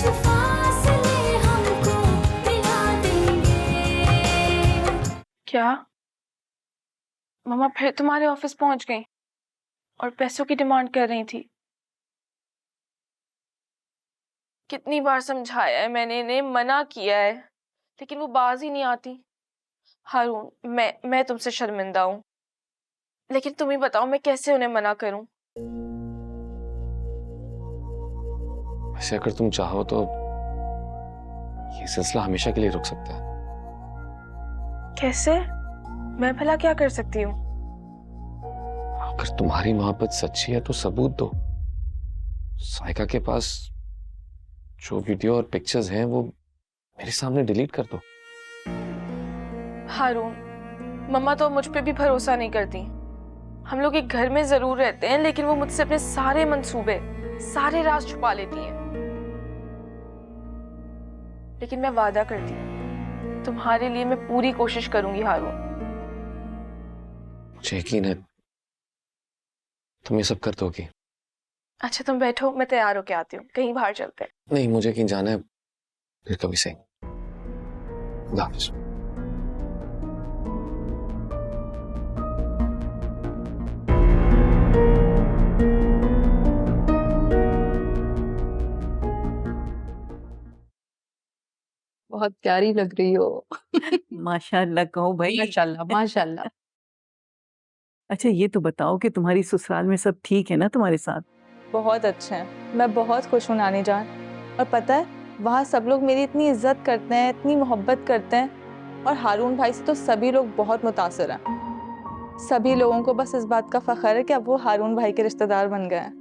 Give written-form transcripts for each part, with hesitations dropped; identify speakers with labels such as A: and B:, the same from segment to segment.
A: कुछ फासले हमको मिला देंगे।
B: क्या मम्मा फिर तुम्हारे ऑफिस पहुंच गई और पैसों की डिमांड कर रही थी? कितनी बार समझाया है मैंने, इन्हें मना किया है, लेकिन वो बाज ही नहीं आती। हारून, मैं तुमसे शर्मिंदा हूँ, लेकिन तुम ही बताओ मैं कैसे उन्हें मना करूं?
C: वैसे अगर तुम चाहो तो ये सिलसिला हमेशा के लिए रुक सकता है।
B: कैसे? मैं भला क्या कर सकती हूँ?
C: अगर तुम्हारी मोहब्बत सच्ची है तो सबूत दो। साइका के पास जो वीडियो और पिक्चर्स हैं वो मेरे सामने डिलीट कर दो।
B: हारून, मम्मा तो मुझ पे भी भरोसा नहीं करती। हम लोग एक घर में जरूर रहते हैं, लेकिन वो मुझसे अपने सारे मंसूबे, सारे राज छुपा लेती हैं। लेकिन मैं वादा करती हूँ, तुम्हारे लिए मैं पूरी कोशिश करूंगी हारून।
C: मुझे यकीन है तुम ये सब कर दोगी।
B: अच्छा तुम बैठो, मैं तैयार होके आती हूँ, कहीं बाहर चलते हैं।
C: नहीं, मुझे यकीन जाना है, फिर कभी सही। खुदा हाफिज।
D: बहुत प्यारी लग रही हो।
E: माशाल्लाह कहो भाई।
D: माशाल्लाह माशाल्लाह।
E: अच्छा ये तो बताओ कि तुम्हारी ससुराल में सब ठीक है ना तुम्हारे साथ?
F: बहुत अच्छे हैं, मैं बहुत खुश हूँ नानी जान। और पता है वहाँ सब लोग मेरी इतनी इज्जत करते हैं, इतनी मोहब्बत करते हैं, और हारून भाई से तो सभी लोग बहुत मुतासिर हैं। सभी लोगों को बस इस बात का फख्र है कि अब वो हारून भाई के रिश्तेदार बन गए हैं।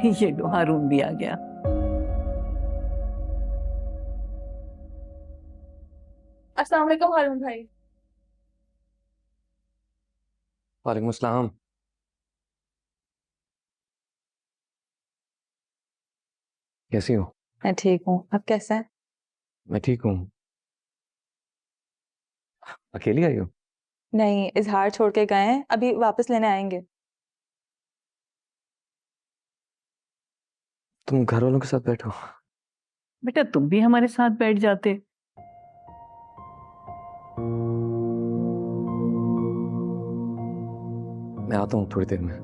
E: ये लो हारून भी आ गया।
F: अस्सलाम वालेकुम हारून भाई।
C: वालेकुम अस्सलाम। कैसी हो?
F: मैं ठीक हूँ, आप कैसे हैं?
C: मैं ठीक हूँ। अकेली आई हो?
F: नहीं, इजहार छोड़ के गए हैं, अभी वापस लेने आएंगे।
C: तुम घर वालों के साथ बैठो।
E: बेटा तुम भी हमारे साथ बैठ जाते।
C: मैं आता हूँ थोड़ी देर में।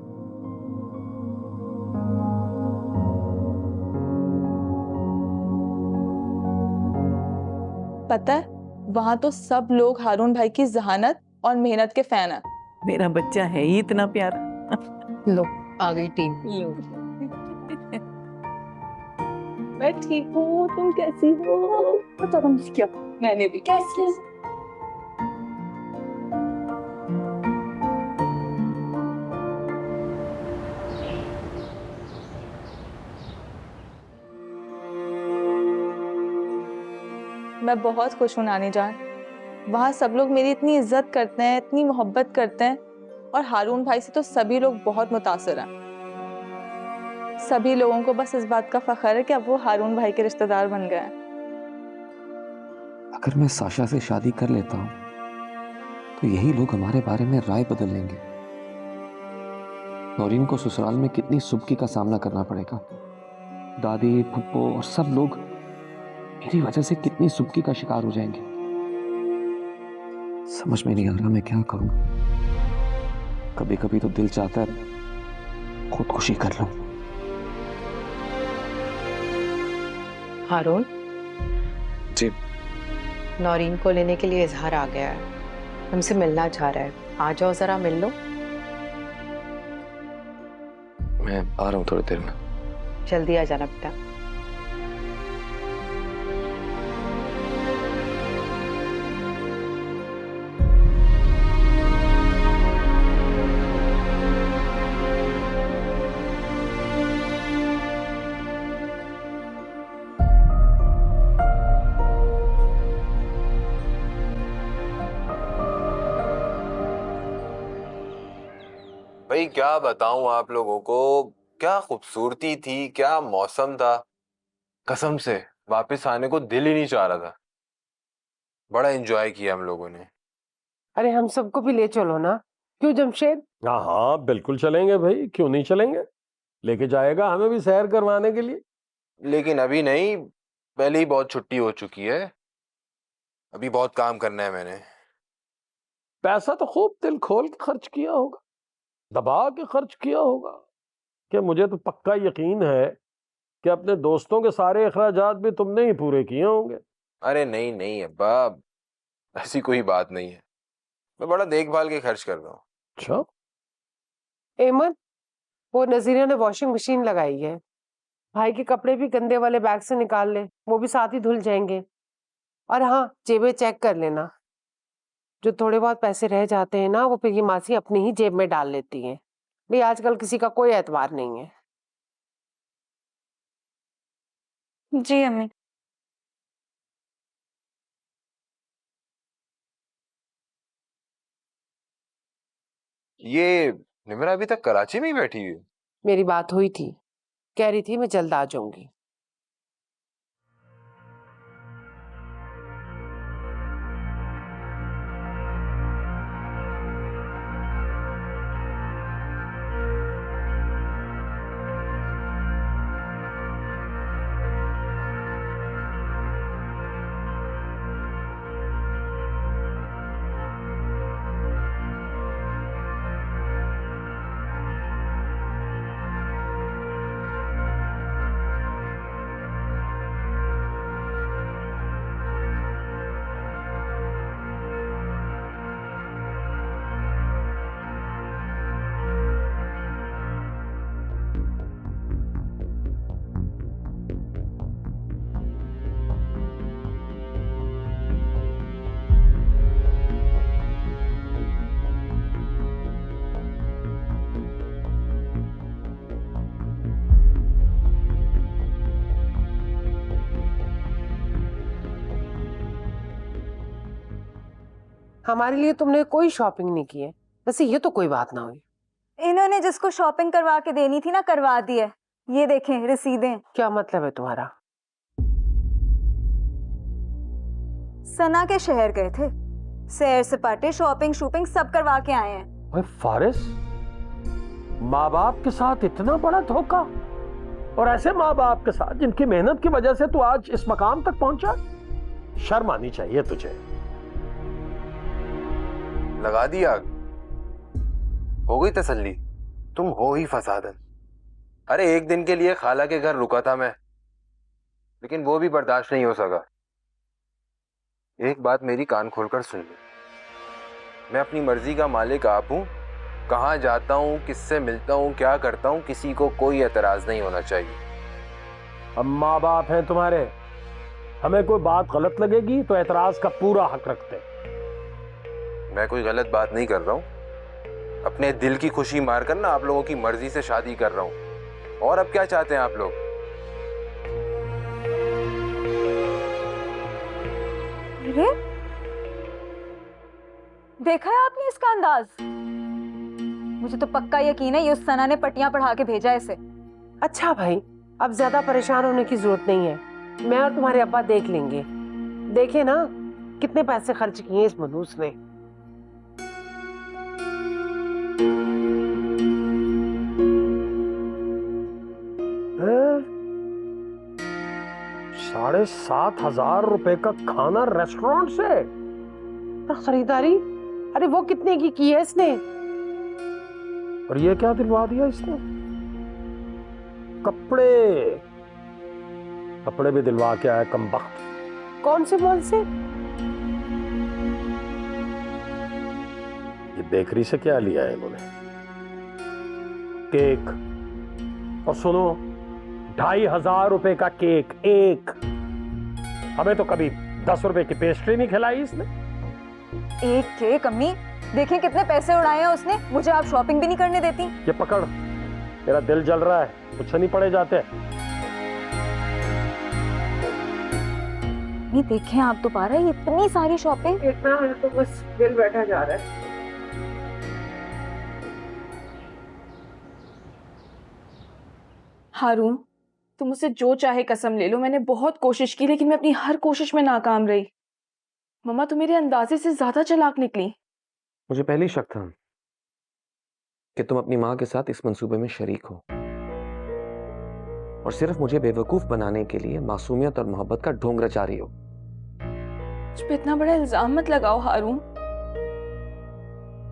F: पता है वहाँ तो सब लोग हारून भाई की जहानत और मेहनत के फैन हैं।
E: मेरा बच्चा है ही इतना प्यारा।
D: लो आ गई टीम।
F: मैं ठीक हूँ, तुम कैसी हो? पता तुम क्या? मैंने भी कैसी। मैं बहुत खुश हूँ नानी जान। वहाँ सब लोग मेरी इतनी इज्जत करते हैं, इतनी मोहब्बत करते हैं, और हारून भाई से तो सभी लोग बहुत मुतासिर हैं। सभी लोगों को बस इस बात का फख्र है कि अब वो हारून भाई के रिश्तेदार बन गए हैं।
C: अगर मैं साशा से शादी कर लेता हूँ तो यही लोग हमारे बारे में राय बदल लेंगे। नौरीन को ससुराल में कितनी सुबकी का सामना करना पड़ेगा। दादी, फुप्पो और सब लोग मेरी वजह से कितनी सुबकी का शिकार हो जाएंगे। समझ में नहीं आ रहा मैं क्या करूं। कभी कभी तो दिल चाहता है खुदकुशी कर लूं।
D: हारून,
C: जी।
D: नौरीन को लेने के लिए इजहार आ गया है, हमसे मिलना चाह रहा है। आ जाओ जरा मिल लो।
C: मैं आ रहा हूँ थोड़ी देर में।
D: जल्दी आ जाना बेटा।
G: भाई क्या बताऊं आप लोगों को, क्या खूबसूरती थी, क्या मौसम था। कसम से वापस आने को दिल ही नहीं चाह रहा था। बड़ा एंजॉय किया हम लोगों ने।
H: अरे हम सबको भी ले चलो ना। क्यों जमशेद, हाँ हाँ बिल्कुल चलेंगे भाई, क्यों नहीं चलेंगे। लेके जाएगा हमें भी सैर करवाने के लिए।
G: लेकिन अभी नहीं, पहले ही बहुत छुट्टी हो चुकी है। अभी बहुत काम करना है मैंने।
H: पैसा तो खूब दिल खोल के खर्च किया होगा, दबा के खर्च किया होगा। कि मुझे तो पक्का यकीन है कि अपने दोस्तों के सारे अखराजात भी तुमने ही पूरे किए होंगे।
G: अरे नहीं नहीं अब्बा, ऐसी कोई बात नहीं है। मैं बड़ा देखभाल के खर्च कर रहा हूँ।
H: अच्छा,
I: एमन, वो नजीरा ने वॉशिंग मशीन लगाई है। भाई के कपड़े भी गंदे वाले बैग से निकाल ले, वो भी साथ ही धुल जाएंगे। और हाँ, जेबें चेक कर लेना। जो थोड़े बहुत पैसे रह जाते हैं ना, वो फिर ये मासी अपनी ही जेब में डाल लेती हैं। भाई आजकल किसी का कोई एतबार नहीं है।
F: जी अम्मी।
G: ये निमरा अभी तक कराची में ही बैठी हुई है।
I: मेरी बात हुई थी, कह रही थी मैं जल्द आ जाऊंगी। हमारे लिए तुमने कोई शॉपिंग नहीं की है। वैसे ये तो कोई बात ना हुई।
J: इन्होंने जिसको शॉपिंग करवा के देनी थी ना, करवा दी है। ये देखें रसीदें।
I: क्या मतलब है तुम्हारा?
J: सना के शहर गए थे, सैर सपाटे शॉपिंग शूपिंग सब करवा के आए हैं।
H: ओए फारिस, माँ बाप के साथ इतना बड़ा धोखा, और ऐसे माँ बाप के साथ जिनकी मेहनत की वजह से तू आज इस मकाम तक पहुंचा। शर्म आनी चाहिए तुझे।
G: लगा दी आग, हो गई तसल्ली। तुम हो ही फसादन। अरे एक दिन के लिए खाला के घर रुका था मैं, लेकिन वो भी बर्दाश्त नहीं हो सका। एक बात मेरी कान खोलकर सुन लो, मैं अपनी मर्जी का मालिक आप हूं। कहां जाता हूं, किससे मिलता हूं, क्या करता हूं, किसी को कोई एतराज नहीं होना चाहिए।
H: हम माँ बाप हैं तुम्हारे, हमें कोई बात गलत लगेगी तो एतराज का पूरा हक रखते हैं।
G: मैं कोई गलत बात नहीं कर रहा हूं, अपने दिल की खुशी मारकर ना आप लोगों की मर्जी से शादी कर रहा हूं। और अब क्या चाहते हैं आप लोग?
J: अरे देखा है आपने इसका अंदाज? मुझे तो पक्का यकीन है ये उस सना ने पट्टियां पढ़ा के भेजा है इसे।
I: अच्छा भाई, अब ज्यादा परेशान होने की जरूरत नहीं है। मैं और तुम्हारे अब्बा देख लेंगे। देखे ना कितने पैसे खर्च किए इस मनूस ने।
H: ₹7,500 का खाना रेस्टोरेंट से।
I: खरीदारी? अरे वो कितने की है इसने?
H: और ये क्या दिलवा दिया इसने? कपड़े, कपड़े भी दिलवा के आया कमबख्त।
I: कौन से मॉल से?
H: ये बेकरी से क्या लिया है इन्होंने? केक, और सुनो, ₹2,500 का केक एक। हमें तो कभी ₹10 की पेस्ट्री नहीं खिलाई इसने।
J: एक केक अम्मी, देखें कितने पैसे उड़ाए हैं उसने। मुझे आप शॉपिंग भी नहीं करने देती।
H: ये पकड़, मेरा दिल जल रहा है, कुछ नहीं पड़े जाते।
J: नहीं देखें आप दोबारा ये इतनी सारी शॉपिंग।
I: इतना है तो बस दिल बैठा जा रहा है।
B: हारून, तुम मुझसे जो चाहे कसम ले लो, मैंने बहुत कोशिश की लेकिन मैं अपनी हर कोशिश में नाकाम रही। मम्मा तुम मेरे अंदाजे से ज्यादा चालाक निकली।
C: मुझे पहले ही शक था कि तुम अपनी माँ के साथ इस मंसूबे में शरीक हो और सिर्फ मुझे बेवकूफ बनाने के लिए मासूमियत और मोहब्बत का ढोंग रचा रही हो।
B: मुझ पे इतना बड़ा इल्जाम मत लगाओ हारून।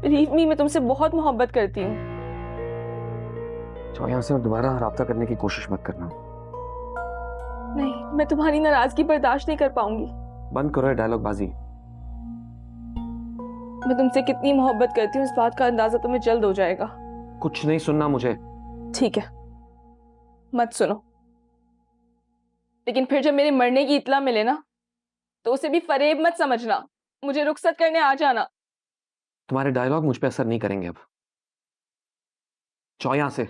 B: बिलीव मी, मैं तुमसे बहुत मोहब्बत करती हूँ।
C: चौया से दोबारा राब्ता करने की कोशिश मत करना।
B: नहीं, मैं तुम्हारी नाराजगी बर्दाश्त नहीं कर पाऊंगी।
C: बंद करो ये डायलॉग बाजी।
B: मैं तुमसे कितनी मोहब्बत करती हूँ इस बात का अंदाजा तुम्हें जल्द हो जाएगा।
C: कुछ नहीं सुनना मुझे।
B: ठीक है, मत सुनो। लेकिन फिर जब मेरे मरने की इत्तला मिले ना, तो उसे भी फरेब मत समझना। मुझे रुखसत करने आ जाना।
C: तुम्हारे डायलॉग मुझ पे असर नहीं करेंगे अब। चौया से।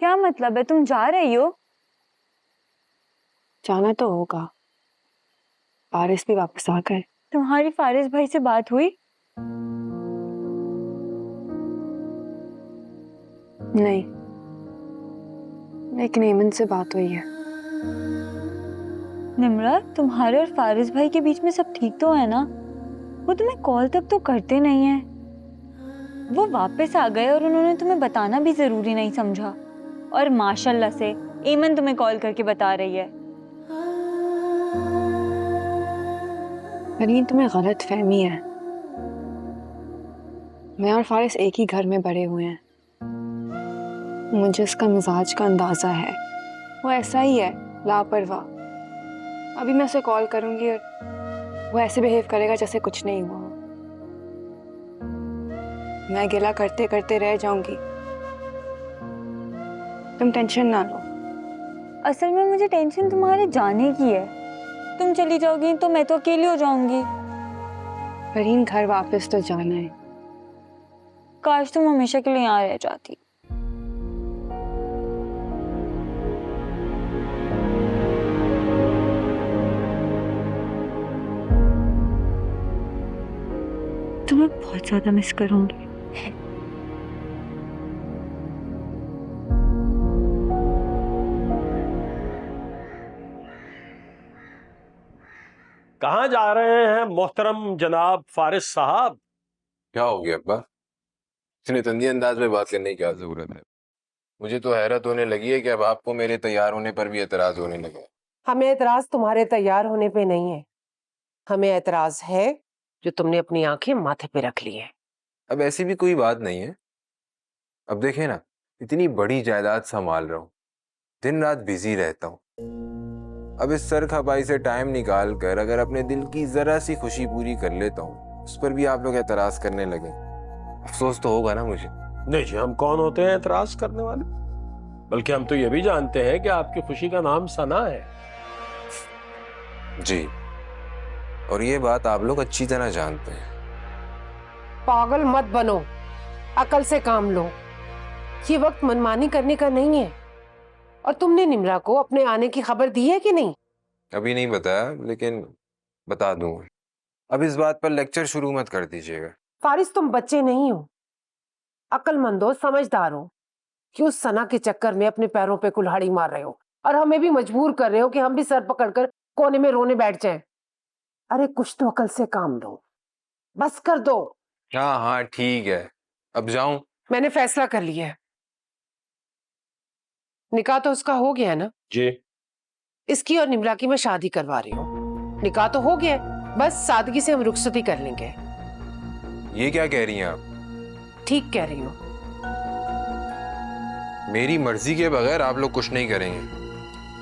J: क्या मतलब है, तुम जा रही हो?
D: जाना तो होगा। फारिस भी वापस आ गए।
J: तुम्हारी फारिस भाई से बात हुई?
D: नहीं, लेकिन एमन से बात हुई है।
J: निम्रा, तुम्हारे और फारिस भाई के बीच में सब ठीक तो है ना? वो तुम्हें कॉल तक तो करते नहीं है। वो वापस आ गए और उन्होंने तुम्हें बताना भी जरूरी नहीं समझा। और माशाल्लाह से एमन तुम्हें कॉल करके बता रही है।
D: अरे तुम्हें गलत फहमी है। मैं और फारिस एक ही घर में बड़े हुए हैं। मुझे उसका मिजाज का अंदाजा है। वो ऐसा ही है, लापरवाह। अभी मैं उसे कॉल करूंगी और वो ऐसे बिहेव करेगा जैसे कुछ नहीं हुआ। मैं गिला करते करते रह जाऊंगी। तुम टेंशन ना लो।
J: असल में मुझे टेंशन तुम्हारे जाने की है। तुम चली जाओगी तो मैं तो अकेली हो जाऊंगी।
D: फरीन, घर वापस तो जाना है।
J: काश तुम हमेशा के लिए यहाँ रह जाती। तुम्हें बहुत ज्यादा मिस करूंगी।
H: कहाँ जा रहे हैं मोहतरम जनाब फारिस साहब?
G: क्या हो गया अब्बा? इतने तंदी अंदाज में बात करने की क्या जरूरत है? मुझे तो हैरत होने लगी है कि अब आपको मेरे तैयार होने पर भी एतराज होने लगा।
I: हमें एतराज तुम्हारे तैयार होने पे नहीं है। हमें एतराज है जो तुमने अपनी आंखें माथे पे रख ली है।
G: अब ऐसी भी कोई बात नहीं है। अब देखे ना, इतनी बड़ी जायदाद संभाल रहा हूँ, दिन रात बिजी रहता हूँ। अब इस सर खपाई से टाइम निकाल कर अगर अपने दिल की जरा सी खुशी पूरी कर लेता हूँ, उस पर भी आप लोग एतराज करने लगे। अफसोस तो होगा ना मुझे।
H: नहीं जी, हम कौन होते हैं एतराज करने वाले? बल्कि हम तो ये भी जानते हैं कि आपकी खुशी का नाम सना है।
G: जी, और ये बात आप लोग अच्छी तरह जानते हैं।
I: पागल मत बनो, अकल से काम लो। ये वक्त मनमानी करने का नहीं है। और तुमने निम्रा को अपने आने की खबर दी है कि नहीं?
G: अभी नहीं बताया, लेकिन बता दूंगा। अब इस बात पर लेक्चर शुरू मत कर दीजिएगा।
I: फारिस, तुम बच्चे नहीं हो, अक्लमंद हो, समझदार हो कि उस सना के चक्कर में अपने पैरों पे कुल्हाड़ी मार रहे हो और हमें भी मजबूर कर रहे हो कि हम भी सर पकड़कर कोने में रोने बैठ जाएं। अरे कुछ तो अकल से काम लो, बस कर दो।
G: हाँ हाँ ठीक है, अब जाऊं?
I: मैंने फैसला कर लिया है। निकाह तो उसका हो गया ना
H: जी।
I: इसकी और निम्रा की मैं शादी करवा रही हूँ। निकाह तो हो गया, बस सादगी से हम रुखसती कर लेंगे।
G: ये क्या कह रही हैं आप?
I: ठीक कह रही हो।
G: मेरी मर्जी के बगैर आप लोग कुछ नहीं करेंगे।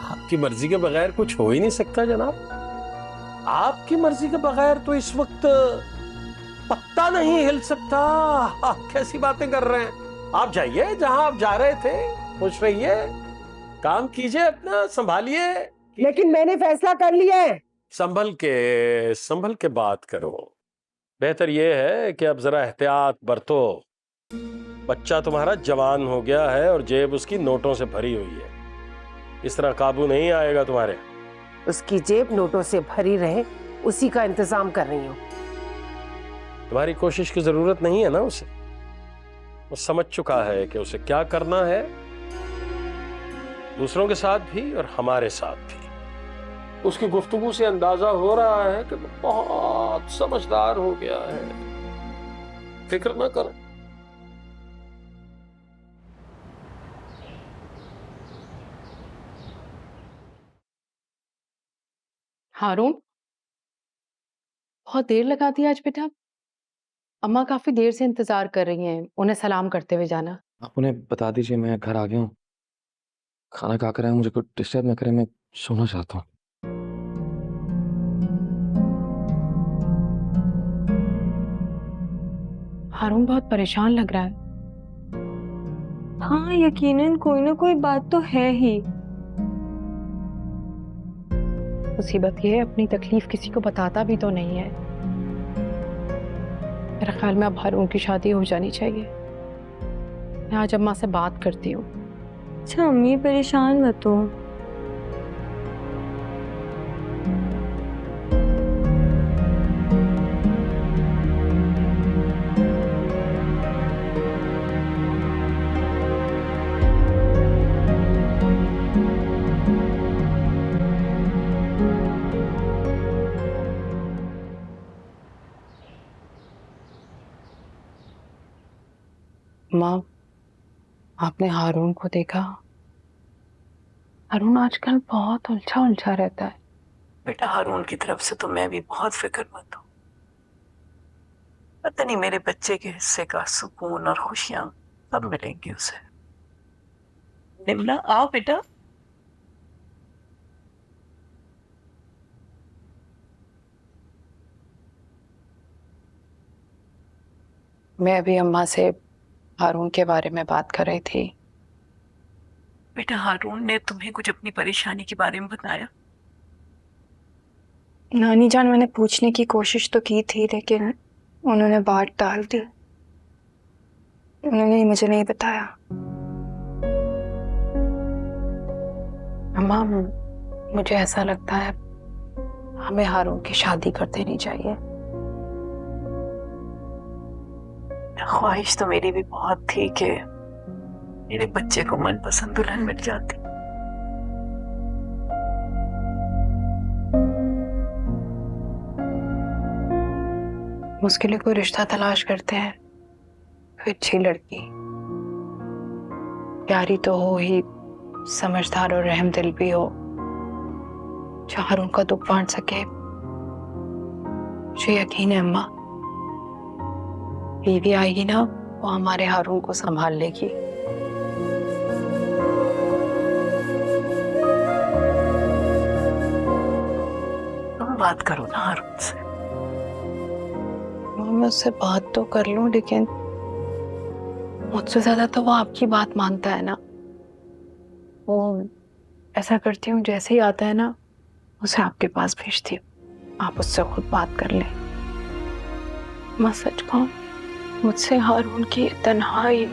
H: आपकी मर्जी के बगैर कुछ हो ही नहीं सकता जनाब। आपकी मर्जी के बगैर तो इस वक्त पत्ता नहीं हिल सकता। आप कैसी बातें कर रहे हैं? आप जाइए जहां आप जा रहे थे, खुश रहिए, काम कीजिए, अपना संभालिए।
I: लेकिन मैंने फैसला कर लिया है।
H: संभल के बात करो। बेहतर यह है कि अब जरा एहतियात बरतो। बच्चा तुम्हारा जवान हो गया है और जेब उसकी नोटों से भरी हुई है। इस तरह काबू नहीं आएगा तुम्हारे।
I: उसकी जेब नोटों से भरी रहे, उसी का इंतजाम कर रही हूँ।
H: तुम्हारी कोशिश की जरूरत नहीं है ना उसे। वो समझ चुका है कि उसे क्या करना है, दूसरों के साथ भी और हमारे साथ भी। उसकी गुफ्तगू से अंदाजा हो रहा है कि वो बहुत समझदार हो गया है। फिक्र ना करो।
K: हारून, बहुत देर लगा दी आज बेटा। अम्मा काफी देर से इंतजार कर रही हैं, उन्हें सलाम करते हुए जाना।
C: आप उन्हें बता दीजिए मैं घर आ गया हूँ। खाना खा कर आए, मुझे कोई डिस्टर्ब ना करें, मैं सोना चाहता हूँ।
K: हारून बहुत परेशान लग रहा है।
J: हाँ, यकीनन कोई ना कोई बात तो है ही।
K: मुसीबत ये है, अपनी तकलीफ किसी को बताता भी तो नहीं है। मेरा ख्याल में अब हारून की शादी हो जानी चाहिए। मैं आज अम्मा से बात करती हूँ।
J: अच्छा अम्मी, परेशान मत हो।
K: माँ, आपने हारून को देखा? हारून आजकल बहुत उलझा उलझा रहता है।
E: बेटा, हारून की तरफ से तो मैं भी बहुत फिक्रमंद हूँ। पता नहीं मेरे बच्चे के हिस्से का सुकून और खुशियां कब मिलेंगी उसे। निम्ना, आओ बेटा।
K: मैं अभी अम्मा से हारून के बारे में बात कर रही थी।
E: बेटा, हारून ने तुम्हें कुछ अपनी परेशानी के बारे में बताया?
D: नानी जान, मैंने पूछने की कोशिश तो की थी, लेकिन उन्होंने बात टाल दी। उन्होंने मुझे नहीं बताया।
K: अम्मा, मुझे ऐसा लगता है हमें हारून की शादी कर देनी चाहिए।
E: ख्वाहिश तो मेरी भी बहुत थी कि मेरे बच्चे को मनपसंद दुल्हन मिल जाती।
K: उसके लिए कोई रिश्ता तलाश करते हैं, कोई अच्छी लड़की, प्यारी तो हो ही, समझदार और रहम दिल भी हो, जो हारून का दुख बांट सके। मुझे यकीन है अम्मा, बीवी आएगी ना, वो हमारे हारून को संभाल लेगी।
E: तुम बात करो ना हारून से।
K: मैं उससे बात तो कर लूं, लेकिन मुझसे ज्यादा तो वो आपकी बात मानता है ना। वो ऐसा करती हूँ, जैसे ही आता है ना, उसे आपके पास भेजती हूँ, आप उससे खुद बात कर लें। मैं सच कहूं, मुझसे हारून की तन्हाई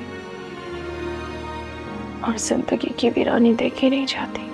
K: और जिंदगी की वीरानी देखी नहीं जाती।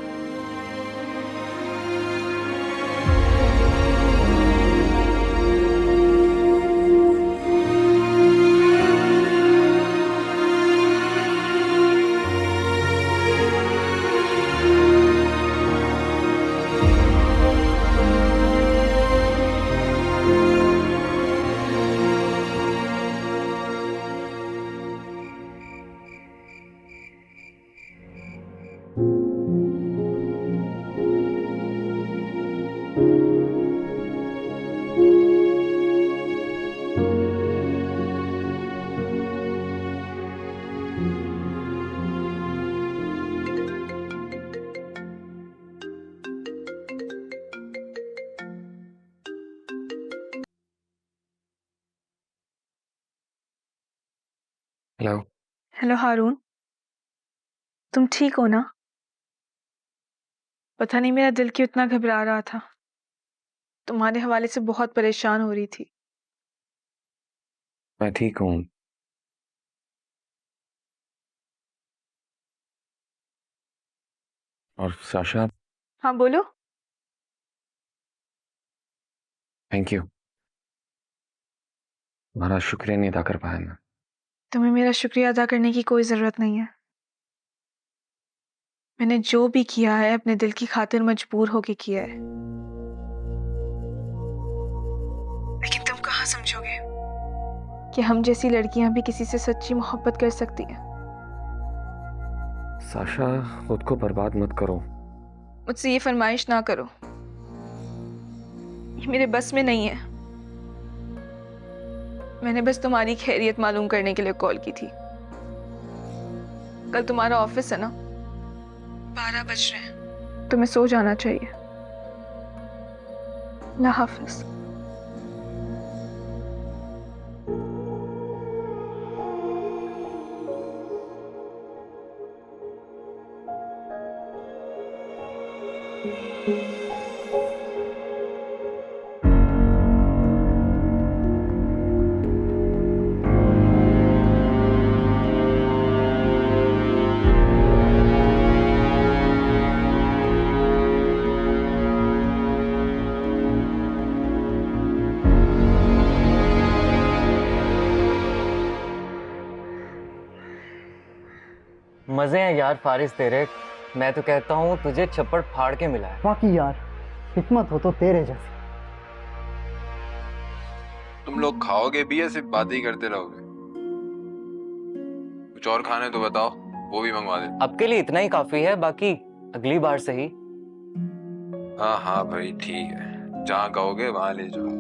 C: हेलो।
B: हेलो हारून, तुम ठीक हो ना? पता नहीं मेरा दिल क्यों इतना घबरा रहा था। तुम्हारे हवाले से बहुत परेशान हो रही थी।
C: मैं ठीक हूँ। और साशा,
B: हाँ बोलो।
C: Thank you. तुम्हारा शुक्रिया नहीं अदा कर पाया मैं।
B: तुम्हें मेरा शुक्रिया अदा करने की कोई ज़रूरत नहीं है। मैंने जो भी किया है अपने दिल की खातिर मजबूर होके किया है। लेकिन तुम कहाँ समझोगे कि हम जैसी लड़कियां भी किसी से सच्ची मोहब्बत कर सकती हैं।
C: साशा, खुद को बर्बाद मत करो।
B: मुझसे ये फरमाइश ना करो, ये मेरे बस में नहीं है। मैंने बस तुम्हारी खैरियत मालूम करने के लिए कॉल की थी। कल तुम्हारा ऑफिस है ना? 12 बज रहे हैं, तुम्हें सो जाना चाहिए। अल्लाह हाफिज।
L: मजे हैं यार फारिस तेरे। मैं तो कहता हूँ तुझे छप्पड़ फाड़ के मिला है।
M: बाकी यार हिकमत हो तो तेरे जैसे।
G: तुम लोग खाओगे भी या सिर्फ बातें ही करते रहोगे? कुछ और खाने तो बताओ, वो भी मंगवा दे।
L: अब के लिए इतना ही काफी है, बाकी अगली बार से ही।
G: हाँ हाँ भाई ठीक है, जहाँ कहोगे वहां ले जाओ।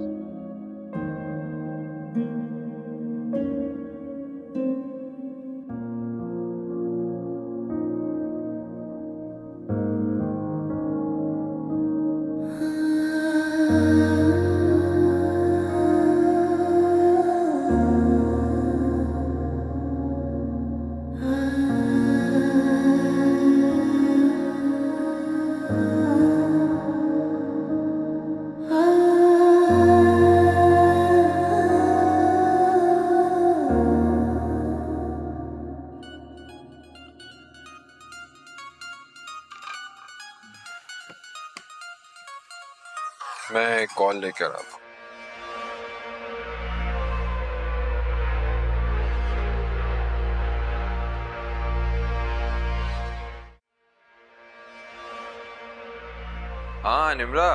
G: मैं कॉल लेकर आता हूँ। हाँ निम्रा,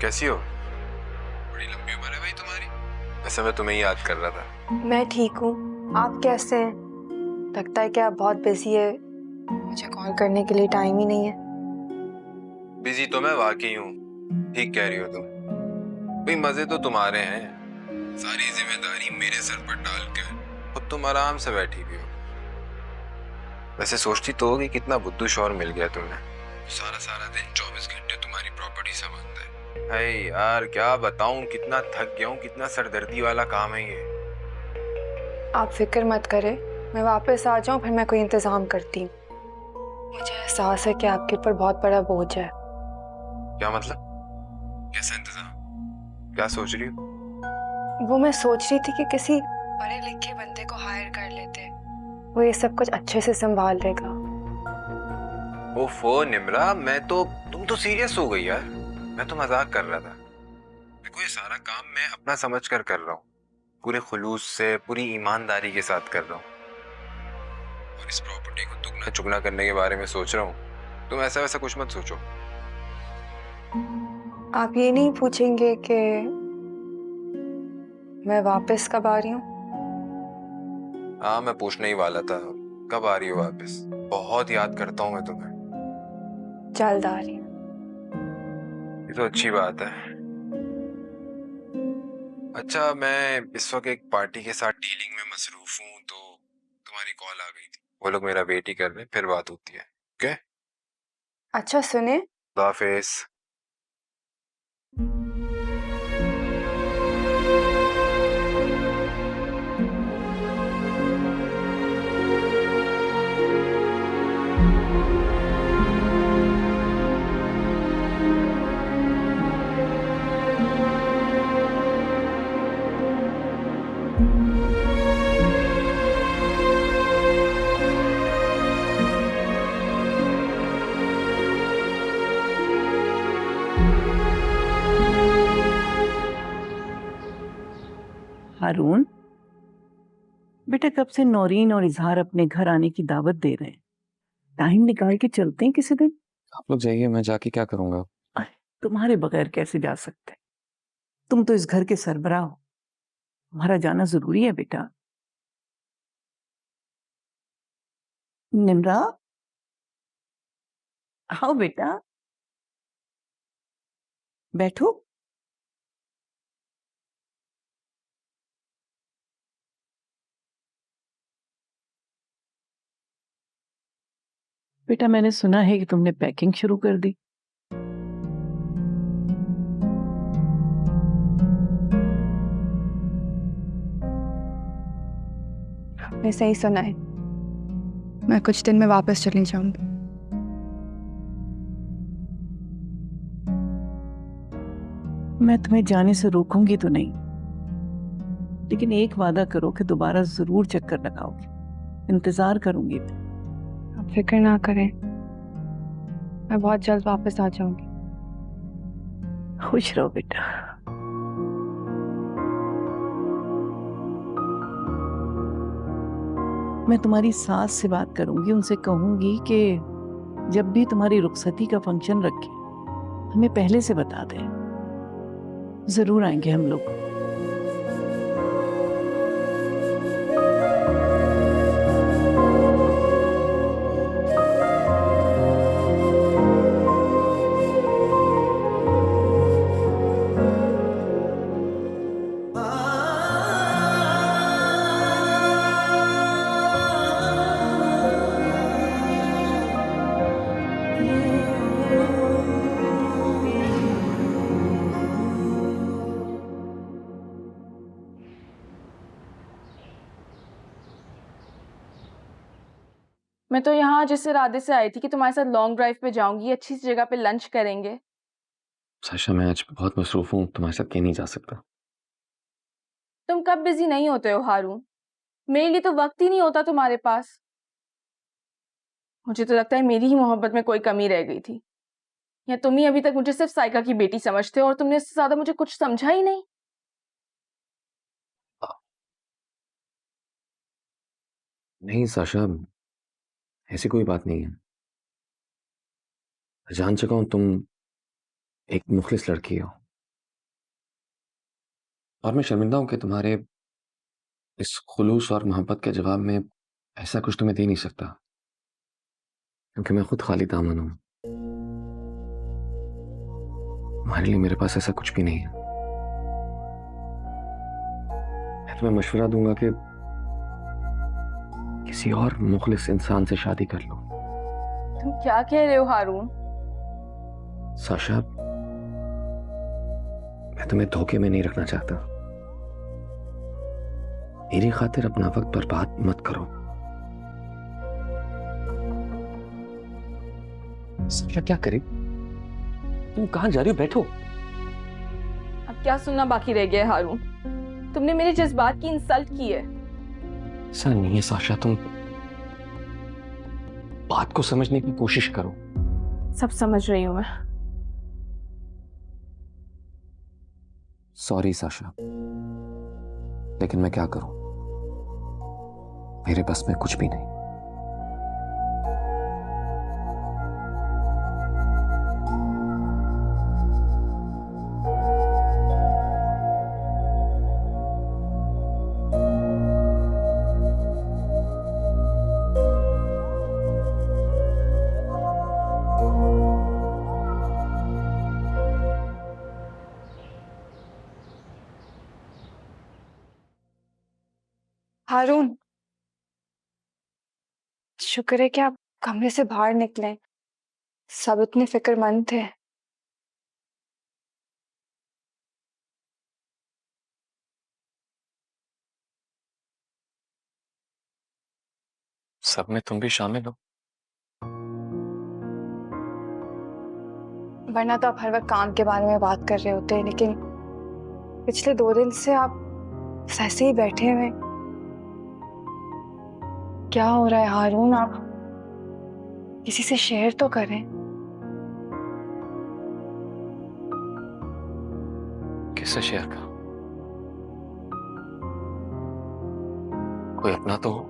G: कैसी हो? बड़ी लंबी उम्र है भाई तुम्हारी। वैसे मैं तुम्हें ही याद कर रहा था।
D: मैं ठीक हूँ। आप कैसे हैं? लगता है कि आप बहुत बिजी है, मुझे कॉल करने के लिए टाइम ही नहीं है।
G: बिजी तो मैं वाकई हूँ, ठीक कह रही हो तुम। भाई मजे तो तुम्हारे हैं, सारी जिम्मेदारी मेरे सर पर डालकर खुद तुम आराम से बैठी भी हो। वैसे सोचती तो होगी कितना बुद्धू शौहर मिल गया तुम्हें, सारा सारा दिन 24 घंटे तुम्हारी प्रॉपर्टी संभालता है। अरे यार क्या बताऊं, कितना थक गया हूँ, कितना सरदर्दी वाला काम है ये।
D: आप फिक्र मत करें, मैं वापस आ जाऊं फिर मैं कोई इंतजाम करती हूँ। मुझे एहसास है कि आपके ऊपर बहुत बड़ा बोझ है।
G: क्या मतलब? कैसा इंतजाम? क्या सोच रही हो?
D: वो मैं सोच रही थी कि किसी पढ़े लिखे बंदे को हायर कर लेते, वो ये सब कुछ अच्छे से संभाल लेगा।
G: ओफो निम्रा, तुम तो सीरियस हो गई यार। मैं तो मजाक कर रहा था। देखो ये सारा काम मैं अपना समझ कर रहा हूँ, पूरे खुलूस से, पूरी ईमानदारी के साथ कर रहा हूँ। और इस प्रॉपर्टी को दुगना चुगना करने के बारे में सोच रहा हूँ। तुम ऐसा वैसा कुछ मत सोचो।
D: आप ये नहीं पूछेंगे कि मैं वापस कब आ रही हूँ?
G: हाँ मैं पूछने ही वाला था, कब आ रही हो वापस? बहुत याद करता हूँ मैं तुम्हें।
D: जल्द आ रही हूँ।
G: ये तो अच्छी बात है। अच्छा मैं इस वक्त एक पार्टी के साथ डीलिंग में मसरूफ हूँ, तो तुम्हारी कॉल आ गई थी। वो लोग मेरा वेट ही कर रहे हैं, फिर बात होती है। ओके?
D: अच्छा सुने,
G: खुदा हाफिज।
E: हारून, बेटा कब से नौरीन और इजहार अपने घर आने की दावत दे रहे हैं। टाइम निकाल के चलते हैं किसी दिन।
C: आप लोग जाइए, मैं जाके क्या करूंगा?
E: अरे तुम्हारे बगैर कैसे जा सकते? तुम तो इस घर के सरबराह हो, तुम्हारा जाना जरूरी है बेटा। निम्रा, आओ बेटा, बैठो। बेटा मैंने सुना है कि तुमने पैकिंग शुरू कर दी।
D: आपने सही सुना है, मैं कुछ दिन में वापस चली जाऊंगी।
E: मैं तुम्हें जाने से रोकूंगी तो नहीं, लेकिन एक वादा करो कि दोबारा जरूर चक्कर लगाओगे। इंतजार करूंगी मैं।
D: आप फिक्र ना करें, मैं बहुत जल्द वापस आ जाऊंगी।
E: खुश रहो बेटा। मैं तुम्हारी सास से बात करूंगी, उनसे कहूंगी कि जब भी तुम्हारी रुखसती का फंक्शन रखे हमें पहले से बता दें। जरूर आएंगे हम लोग।
B: मैं तो यहाँ जिस इरादे से आई थी कि तुम्हारे साथ लॉन्ग ड्राइव पे जाऊंगी, अच्छी सी जगह पे लंच करेंगे।
C: साशा, मैं आज बहुत मसरूफ हूँ, तुम्हारे साथ कहीं नहीं जा सकता।
B: तुम कब बिजी नहीं होते हो हारून? मेरे लिए तो वक्त ही नहीं होता तुम्हारे पास। मुझे तो लगता है मेरी ही मोहब्बत में कोई कमी रह गई थी, या तुम ही अभी तक मुझे सिर्फ साइका की बेटी समझते हो और तुमने इससे ज्यादा मुझे कुछ समझा ही नहीं।
C: नहीं साशा, ऐसी कोई बात नहीं है। मैं जान चुका हूं तुम एक मुखलिस लड़की हो, और मैं शर्मिंदा हूं कि तुम्हारे इस खुलूस और मोहब्बत के जवाब में ऐसा कुछ तुम्हें दे नहीं सकता, क्योंकि मैं खुद खाली दामन हूं। तुम्हारे लिए मेरे पास ऐसा कुछ भी नहीं है। मैं तुम्हें मशवरा दूंगा कि किसी और मुखलिस इंसान से शादी कर लो।
B: तुम क्या कह रहे हो हारून?
C: साशा, मैं तुम्हें धोखे में नहीं रखना चाहता। मेरी खातिर अपना वक्त बर्बाद मत करो। साशा, क्या करे? तुम कहां जा रही हो? बैठो।
B: अब क्या सुनना बाकी रह गया है हारून? तुमने मेरे जज्बात की इंसल्ट की है।
C: ऐसा नहीं है साशा, तुम बात को समझने की कोशिश करो।
B: सब समझ रही हूं मैं।
C: सॉरी साशा, लेकिन मैं क्या करूं? मेरे बस में कुछ भी नहीं।
D: हारून, शुक्र है कि आप कमरे से बाहर निकले। सब इतने फिक्रमंद थे।
C: सब में तुम भी शामिल हो।
D: वरना तो आप हर वक्त काम के बारे में बात कर रहे होते हैं, लेकिन पिछले 2 दिन से आप बस ऐसे ही बैठे हुए। क्या हो रहा है हारून? आप किसी से शेयर तो करें।
C: से शेयर करूं? कोई अपना तो हो।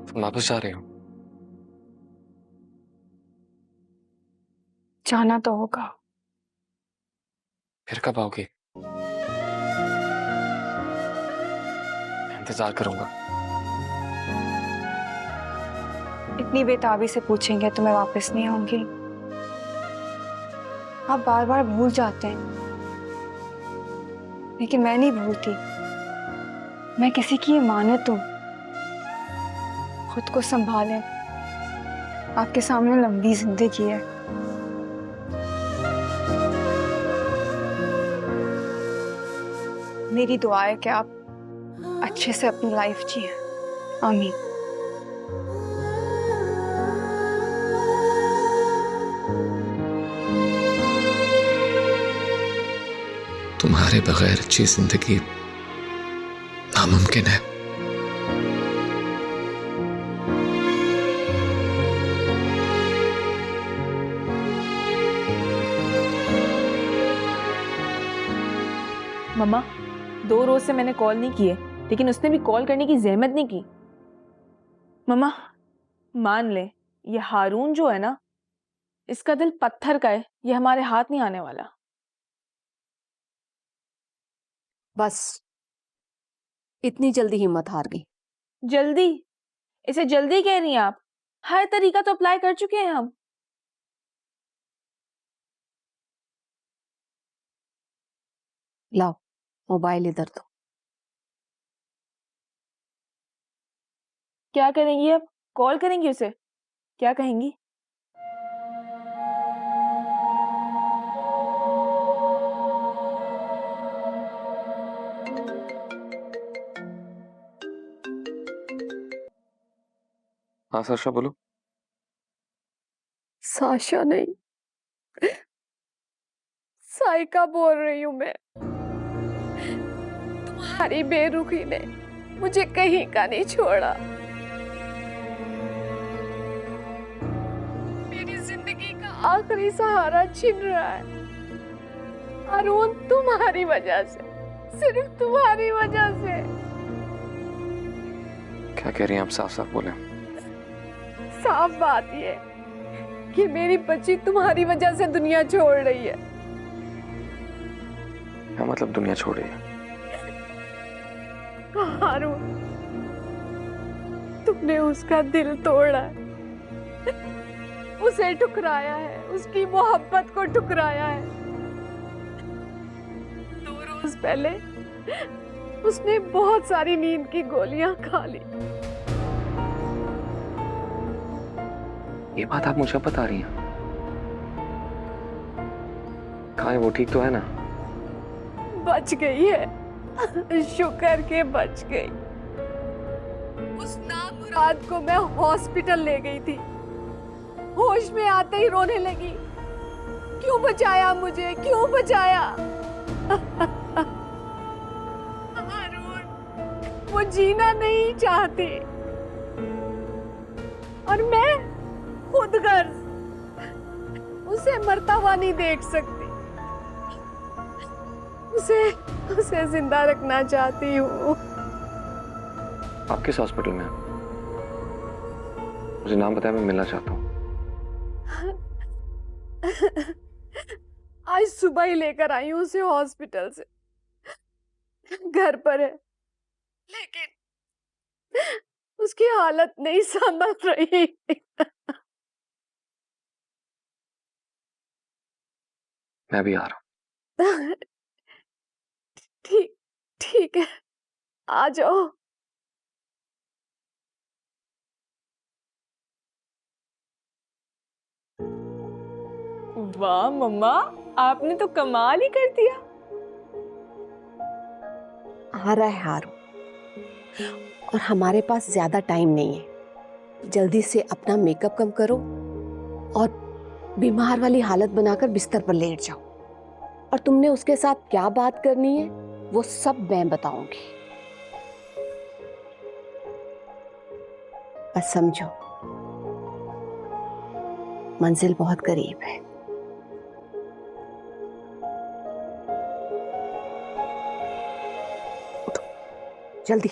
C: तुम वापस जा रहे हो?
K: जाना तो होगा।
C: फिर कब आओगे? इंतजार करूंगा।
D: इतनी बेताबी से पूछेंगे तो मैं वापस नहीं आऊंगी। आप बार बार भूल जाते हैं, लेकिन मैं नहीं भूलती। मैं किसी की अमानत हूं। खुद को संभालें, आपके सामने लंबी जिंदगी है। मेरी दुआ है कि आप अच्छे से अपनी लाइफ जिए। आमीन।
C: तुम्हारे बगैर अच्छी जिंदगी नामुमकिन है।
B: मम्मा, 2 रोज से मैंने कॉल नहीं किए, लेकिन उसने भी कॉल करने की जहमत नहीं की। मम्मा, मान ले, ये हारून जो है ना, इसका दिल पत्थर का है। ये हमारे हाथ नहीं आने वाला।
N: बस इतनी जल्दी हिम्मत हार गई?
B: जल्दी? इसे जल्दी कह रही हैं आप? हर तरीका तो अप्लाई कर चुके हैं हम।
N: लाओ मोबाइल इधर दो।
B: क्या करेंगी अब? कॉल करेंगी उसे? क्या कहेंगी?
C: हाँ साशा, बोलो।
K: साशा नहीं, साइका बोल रही हूँ मैं। तुम्हारी बेरुखी ने मुझे कहीं का नहीं छोड़ा। मेरी जिंदगी का आखिरी सहारा छीन रहा है। अरुण, तुम्हारी वजह से, सिर्फ तुम्हारी वजह से।
C: क्या कह रही हैं आप? साफ साफ बोले।
K: साफ बात ये कि मेरी बच्ची तुम्हारी वजह से दुनिया छोड़ रही है।
C: क्या मतलब दुनिया छोड़ रही है?
K: हारून, तुमने उसका दिल तोड़ा है, उसे ठुकराया है, उसकी मोहब्बत को ठुकराया है। 2 रोज पहले उसने बहुत सारी नींद की गोलियां खा ली।
C: ये बात आप मुझे बता रही हैं? कहाँ है वो? ठीक तो है ना?
K: बच गई है, शुक्र के बच गई। उस नामुराद को मैं हॉस्पिटल ले गई थी। होश में आते ही रोने लगी। क्यों बचाया मुझे, क्यों बचाया? हारून, वो जीना नहीं चाहती और मैं खुदगर्ज उसे मरता हुआ नहीं देख सकती। उसे जिंदा रखना चाहती हूँ।
C: आप किस हॉस्पिटल में हैं? मुझे नाम बताया, मैं मिलना चाहता हूँ।
K: आज सुबह ही लेकर आई हूँ उसे हॉस्पिटल से। घर पर है, लेकिन उसकी हालत नहीं संभल रही।
C: मैं भी आ रहा हूँ।
K: ठीक ठीक है, आ जाओ।
B: वाह मम्मा, आपने तो कमाल ही कर दिया।
N: आ रहा है हारून, और हमारे पास ज्यादा टाइम नहीं है। जल्दी से अपना मेकअप कम करो और बीमार वाली हालत बनाकर बिस्तर पर लेट जाओ। और तुमने उसके साथ क्या बात करनी है वो सब मैं बताऊंगी। बस समझो, मंजिल बहुत करीब है। उठो, जल्दी।